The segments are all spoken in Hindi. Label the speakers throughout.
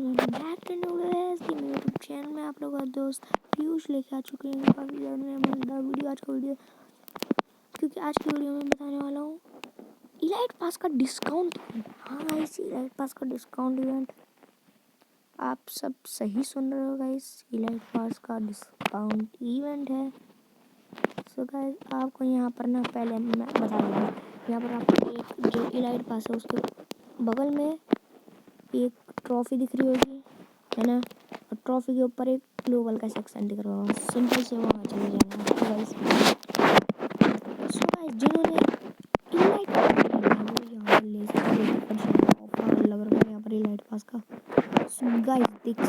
Speaker 1: यूट्यूब चैनल में आप लोग का दोस्त पीयूष लेके आ चुके हैं काफ़ी मज़ेदार वीडियो आज का वीडियो, क्योंकि आज की वीडियो में बताने वाला हूँ इलाइट पास का डिस्काउंट। हाँ गाइस, इलाइट पास का डिस्काउंट इवेंट, आप सब सही सुन रहे हो गाइस, इलाइट पास का डिस्काउंट इवेंट है। सो गाइस, आपको यहाँ पर ना पहले मैं बता दूँगा, यहाँ पर आपको एक जो इलाइट पास है उसके बगल में एक ट्रॉफी दिख रही होगी, है ना, और ट्रॉफी के ऊपर एक ग्लोबल का सेक्शन दिख रहा होगा। सिंपल से वहाँ चले जाना आपको गाइस। सो गाइस, जिन्होंने इलाइट यहाँ ले सकते हो, ऑफर लग रहा है यहाँ पर इलाइट पास का। सो गाइस देख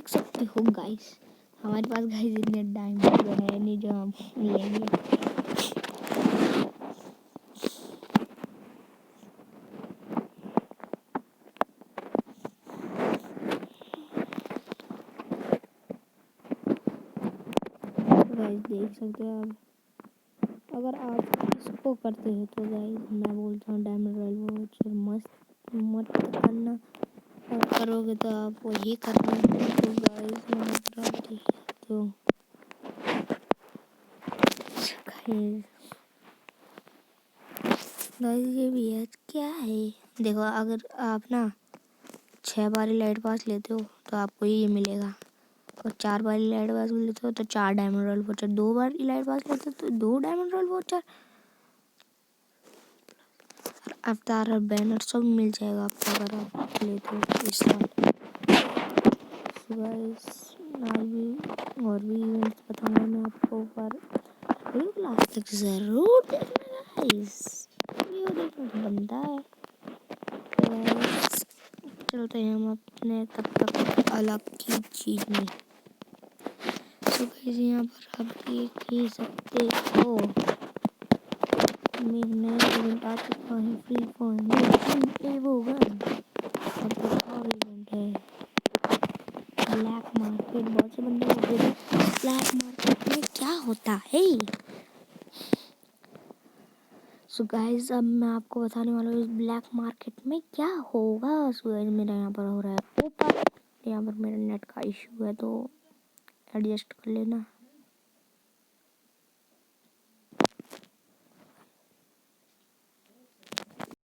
Speaker 1: सकते हो गाइस, हमारे पास गाइस इतने डायमंड है नहीं जो हम लेंगे। गाइस देख सकते हो आप, अगर आप इसको करते हो तो गाइस मैं बोलता हूँ डायमंड रॉयल वाउचर मस्त मत करना, और करोगे तो आप वही करना। तो गाइस यहाँ पर आप देख सकते हो गाइस, ये भी है क्या है, देखो अगर आप ना 6 बार लाइट पास लेते हो तो आपको ये मिलेगा, और 4 बार इलाइट पास लेते हो तो 4 डायमंड रॉयल वाउचर, 2 बार इलाइट पास लेते हो तो 2 डायमंड रॉयल वाउचर, अवतार और बैनर सब मिल जाएगा आपको अगर आप लेते हो इस साल। गाइस आज भी और भी इवेंट्स बताऊंगा मैं आपको, पर वीडियो लास्ट तक जरूर देखना गाइस, वीडियो देखना तो बनता है। तो गाइस चलते हैं हम अपने तब तक अलग की चीज में। तो गाइस यहाँ पर आप देख ही सकते हो मेरे नए इवेंट आ चुका है, फ्री फायर एवो गन, और एक और इवेंट है ब्लैक मार्केट। बहुत से बंदे बोलते हैं ब्लैक मार्केट में क्या होता है। सो गाइस अब मैं आपको बताने वाला हूँ इस ब्लैक मार्केट में क्या होगा। सो गाइस मेरा यहाँ पर हो रहा है ओपन, यहाँ पर मेरा नेट का इशू है तो एडजस्ट कर लेना।